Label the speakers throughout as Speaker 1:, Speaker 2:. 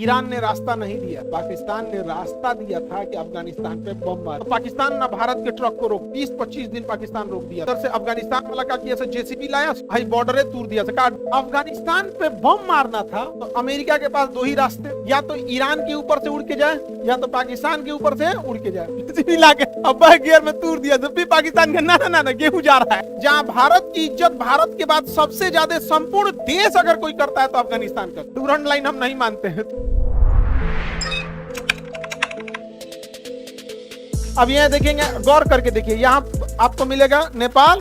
Speaker 1: Iran ने रास्ता नहीं दिया, पाकिस्तान ने रास्ता दिया था कि अफगानिस्तान पे बम मार। तो पाकिस्तान ना भारत के ट्रक को रोक 20-25 दिन पाकिस्तान रोक दिया। उधर से अफगानिस्तान वाला का किया, जेसीबी लाया, भाई बॉर्डर तोड़ दिया। अफगानिस्तान पे बम मारना था तो अमेरिका के पास दो ही रास्ते, या तो ईरान के ऊपर से उड़ के जाए या तो पाकिस्तान के ऊपर से उड़ के जाए। जेसीबी ला के अब गियर में तोड़ दिया, जब भी पाकिस्तान का ना गेहूं जा रहा है। जहाँ भारत की इज्जत भारत के बाद सबसे ज्यादा संपूर्ण देश अगर कोई करता है तो अफगानिस्तान का। डूरंड लाइन हम नहीं मानते हैं। अब यह देखेंगे, गौर करके देखिए, यहाँ आपको मिलेगा नेपाल,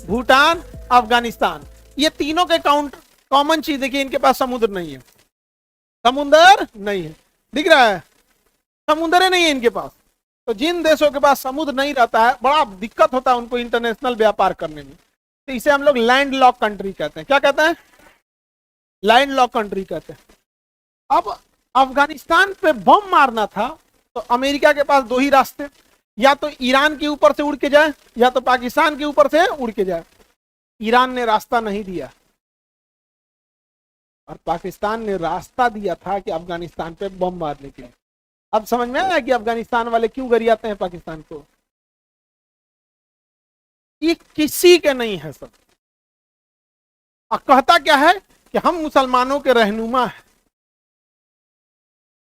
Speaker 1: भूटान, अफगानिस्तान, ये तीनों के काउंट कॉमन चीज देखिए, इनके पास समुद्र नहीं है। समुद्र नहीं है, दिख रहा है, समुद्र नहीं है इनके पास। तो जिन देशों के पास समुद्र नहीं रहता है, बड़ा दिक्कत होता है उनको इंटरनेशनल व्यापार करने में। तो इसे हम लोग लैंड लॉक कंट्री कहते हैं। क्या कहते हैं? लैंड लॉक कंट्री कहते हैं। अब अफगानिस्तान पे बम मारना था तो अमेरिका के पास दो ही रास्ते, या तो ईरान के ऊपर से उड़ के जाए या तो पाकिस्तान के ऊपर से उड़ के जाए। ईरान ने रास्ता नहीं दिया और पाकिस्तान ने रास्ता दिया था कि अफगानिस्तान पे बम मारने के लिए। अब समझ में आया कि अफगानिस्तान वाले क्यों गरियाते हैं पाकिस्तान को? ये किसी के नहीं है सब। और कहता क्या है कि हम मुसलमानों के रहनुमा हैं।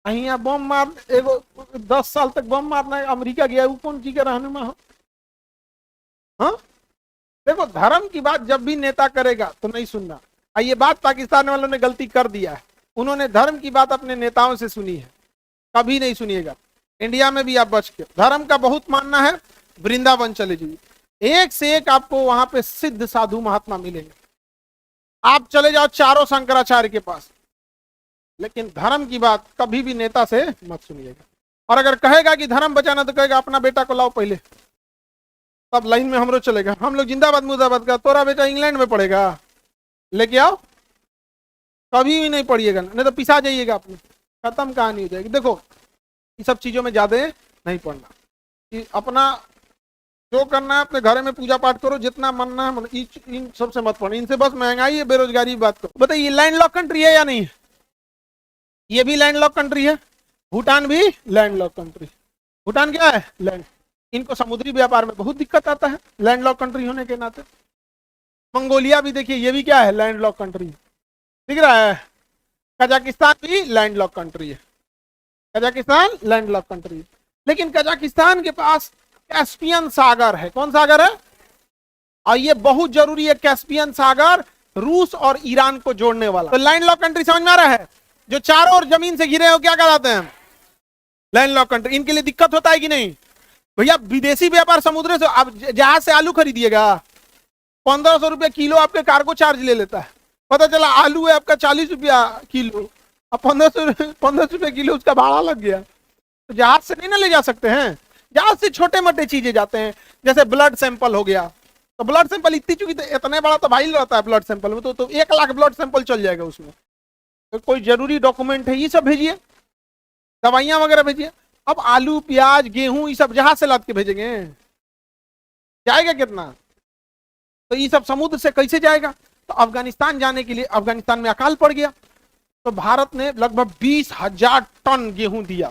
Speaker 1: यहाँ बम मार, एगो 10 साल तक बम मारना है, अमेरिका गया, वो कौन जी के रहनुमा हो? हाँ, देखो, धर्म की बात जब भी नेता करेगा तो नहीं सुनना। ये बात पाकिस्तान वालों ने गलती कर दिया है, उन्होंने धर्म की बात अपने नेताओं से सुनी है, कभी नहीं सुनिएगा। इंडिया में भी आप बच के, धर्म का बहुत मानना है, वृंदावन चले जाइए, एक से एक आपको वहां पे सिद्ध साधु महात्मा मिलेंगे। आप चले जाओ चारों शंकराचार्य के पास, लेकिन धर्म की बात कभी भी नेता से मत सुनिएगा। और अगर कहेगा कि धर्म बचाना तो कहेगा अपना बेटा को लाओ पहले, तब लाइन में हमरो चलेगा। हम लोग जिंदाबाद मुर्दाबाद का, तोरा बेटा इंग्लैंड में पढ़ेगा, लेके आओ। कभी भी नहीं पढ़िएगा, नहीं तो पिसा जाइएगा अपने, खत्म कहानी हो जाएगी। देखो, ये सब चीजों में ज्यादा नहीं पढ़ना, कि अपना जो करना है अपने घर में पूजा पाठ करो, जितना मानना है इन सबसे मत पढ़ो। इनसे बस महंगाई है, बेरोजगारी की बात करो। बताइए, लैंड लॉक कंट्री है या नहीं है? ये भी लैंड लॉक कंट्री है, भूटान भी लैंड लॉक कंट्री। भूटान क्या है? लैंड। इनको समुद्री व्यापार में बहुत दिक्कत आता है लैंड लॉक कंट्री होने के नाते। मंगोलिया भी देखिए, ये भी क्या है? लैंड लॉक कंट्री, दिख रहा है। कजाकिस्तान भी लैंड लॉक कंट्री है, कजाकिस्तान लैंड लॉक कंट्री है। लेकिन कजाकिस्तान के पास कैस्पियन सागर है। कौन सागर है? और ये बहुत जरूरी है, कैस्पियन सागर रूस और ईरान को जोड़ने वाला। तो लैंड लॉक कंट्री समझ में आ रहा है? जो चारों ओर जमीन से घिरे हो, क्या कहलाते हैं? Land lock country. इनके लिए दिक्कत होता है कि नहीं? भैया, विदेशी व्यापार समुद्र से, आप जहाज से आलू खरीदिएगा, 1500 रुपया किलो आपके कार्गो चार्ज ले लेता है। पता चला आलू है आपका 40 रुपया किलो, अब 1500 रुपया किलो उसका भाड़ा लग गया। तो जहाज से नहीं ना ले जा सकते हैं, जहाज से छोटे मोटे चीजें जाते हैं, जैसे ब्लड सैंपल हो गया। तो ब्लड सैंपल इतनी, चूंकि इतने बड़ा तो भाई रहता है ब्लड सैंपल में, तो 1 लाख ब्लड सैंपल चल जाएगा उसमें। तो कोई जरूरी डॉक्यूमेंट है, ये सब भेजिए, दवाइयां वगैरह भेजिए। अब आलू, प्याज, गेहूं, ये सब जहाज से लाद के भेजेंगे, जाएगा कितना? तो ये सब समुद्र से कैसे जाएगा? तो अफगानिस्तान जाने के लिए, अफगानिस्तान में अकाल पड़ गया, तो भारत ने लगभग 20,000 टन गेहूं दिया।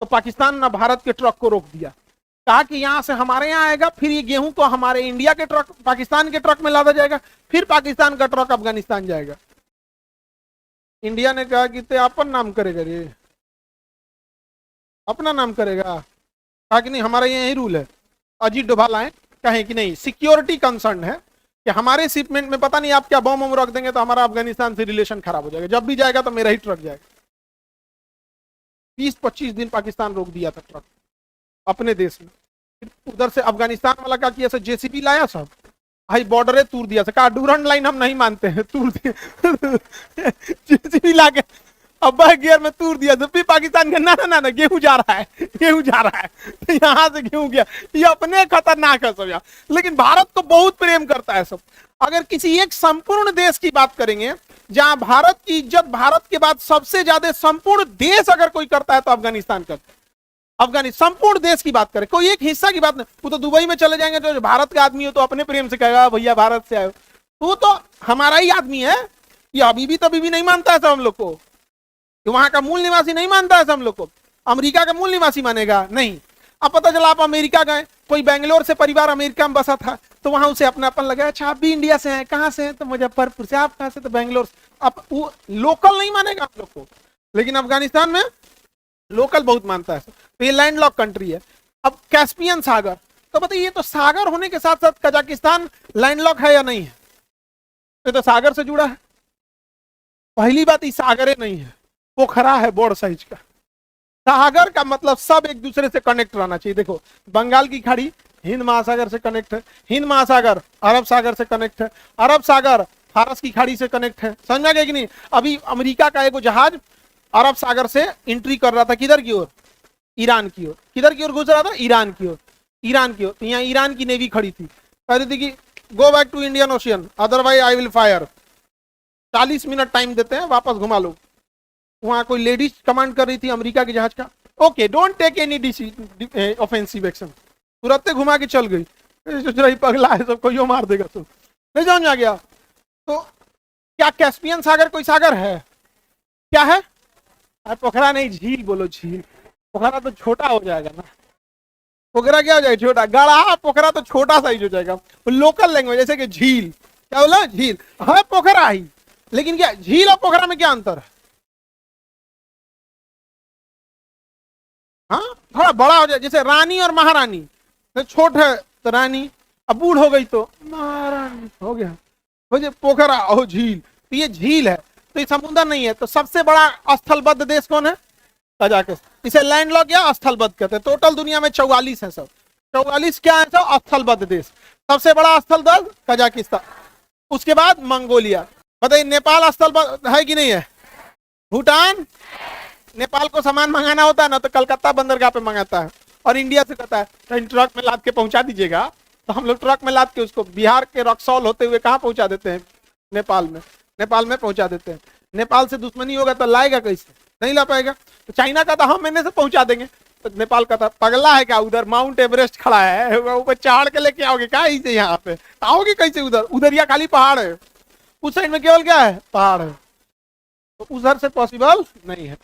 Speaker 1: तो पाकिस्तान ने भारत के ट्रक को रोक दिया, कहा कि यहां से हमारे यहाँ आएगा, फिर ये गेहूं को हमारे इंडिया के ट्रक, पाकिस्तान के ट्रक में लादा जाएगा, फिर पाकिस्तान का ट्रक अफगानिस्तान जाएगा। इंडिया ने कहा कि ते अपन नाम करेगा, रे अपना नाम करेगा। कहा कि नहीं, हमारा यही रूल है। अजीत डोभाल आए, कहे कि नहीं, सिक्योरिटी कंसर्न है कि हमारे शिपमेंट में पता नहीं आप क्या बम रख देंगे तो हमारा अफगानिस्तान से रिलेशन खराब हो जाएगा। जब भी जाएगा तो मेरा ही ट्रक जाएगा। 20-25 दिन पाकिस्तान रोक दिया था ट्रक अपने देश में। उधर से अफगानिस्तान वाला क्या किया, जेसीबी लाया, सब भाई बॉर्डर तोड़ दिया। कहा डूरंड लाइन हम नहीं मानते हैं, तोड़ दिया। जेसीबी ला के अब गियर में तोड़ दिया, जब भी पाकिस्तान का ना गेहूं जा रहा है, गेहूं जा रहा है, तो यहाँ से गेहूं गया। ये अपने खतरनाक है सब यहाँ, लेकिन भारत को बहुत प्रेम करता है सब। अगर किसी एक संपूर्ण देश की बात करेंगे जहां भारत की इज्जत भारत के बाद सबसे ज्यादा संपूर्ण देश अगर कोई करता है तो अफगानिस्तान करता है। अफगानिस्तान संपूर्ण देश की बात करें, कोई एक हिस्सा की बात नहीं। वो तो दुबई में चले जाएंगे, तो भारत का आदमी हो तो अपने प्रेम से कहेगा भैया भारत से आए, वो तो हमारा ही आदमी है। ये अभी भी नहीं मानता है सब हम लोग को। कि वहां का मूल निवासी नहीं मानता है हम लोग को, अमेरिका का मूल निवासी मानेगा नहीं। अब पता चला आप अमेरिका गए, कोई बेंगलोर से परिवार अमेरिका में बसा था, तो वहां उसे अपनापन लगा, अच्छा आप भी इंडिया से हैं, कहाँ से हैं, तो मुजफ्फरपुर से। आप कहाँ से, तो बेंगलोर से। अब वो लोकल नहीं मानेगा आप लोग को, लेकिन अफगानिस्तान में लोकल बहुत मानता है। तो ये लैंडलॉक कंट्री है। अब कैस्पियन सागर, तो बताइए, ये तो सागर होने के साथ साथ कजाकिस्तान लैंडलॉक है या नहीं है? ये तो सागर से जुड़ा है। पहली बात, ये सागरे नहीं है, पोखरा है बड़ साइज का। सागर का मतलब सब एक दूसरे से कनेक्ट रहना चाहिए। देखो, बंगाल की खाड़ी हिंद महासागर से कनेक्ट है, हिंद महासागर अरब सागर से कनेक्ट है, अरब सागर फारस की खाड़ी से कनेक्ट है। समझ में गया कि नहीं? अभी अमेरिका का एक जहाज अरब सागर से एंट्री कर रहा था, किधर की ओर? ईरान की ओर। किधर की ओर घुस रहा था? ईरान की ओर। ईरान की ओर। तो यहाँ ईरान की नेवी खड़ी थी, कह रही थी कि go back to Indian Ocean, otherwise I will fire. 40 minute time देते हैं, वापस घुमा लो। वहां कोई लेडीज कमांड कर रही थी अमेरिका के जहाज का। Okay, don't take any offensive action. तुरंत घुमा के चल गई, सोच रही पगला है, सबको यो मार देगा। तो नहीं समझ आ गया? तो क्या कैस्पियन सागर कोई सागर है? क्या है? पोखरा नहीं, झील बोलो, झील। पोखरा तो छोटा हो जाएगा ना। पोखरा क्या हो जाएगा? छोटा। गड़ा पोखरा तो छोटा साइज हो जाएगा। लोकल लैंग्वेज, जैसे कि झील, क्या बोला? झील है, पोखरा ही। लेकिन क्या झील और पोखरा में क्या अंतर है? हाँ, थोड़ा बड़ा हो जाए, जैसे रानी और महारानी। तो छोट है तो रानी, अब बूढ़ हो गई तो महारानी हो गया। मुझे पोखरा और झील, तो ये झील है, तो ये समुद्र नहीं है। तो सबसे बड़ा स्थलबद्ध देश कौन है? कजाकिस्तान। इसे लैंडलॉक या स्थलबद्ध कहते हैं। टोटल दुनिया में 44 है सब। 44 क्या है? सब स्थलबद्ध देश। सबसे बड़ा स्थलबद्ध कजाकिस्तान, उसके बाद मंगोलिया। बताइए, नेपाल स्थलबद्ध है कि नहीं है? भूटान। नेपाल को सामान मंगाना होता है ना, तो कलकत्ता बंदरगाह पे मंगाता है, और इंडिया से कहता है ट्रक में लाद के पहुंचा दीजिएगा। तो हम लोग ट्रक में लाद के उसको बिहार के रक्सौल होते हुए कहाँ पहुंचा देते हैं? नेपाल में। नेपाल में पहुंचा देते हैं। नेपाल से दुश्मनी होगा तो लाएगा कैसे? नहीं ला पाएगा। तो चाइना का था हम महीने से पहुंचा देंगे, तो नेपाल का था पगला है क्या? उधर माउंट एवरेस्ट खड़ा है, ऊपर चढ़ के लेके आओगे क्या? इसे यहाँ पे आओगे कैसे? उधर उधर या खाली पहाड़ है, उस साइड में केवल क्या है? पहाड़ है। तो उधर से पॉसिबल नहीं है।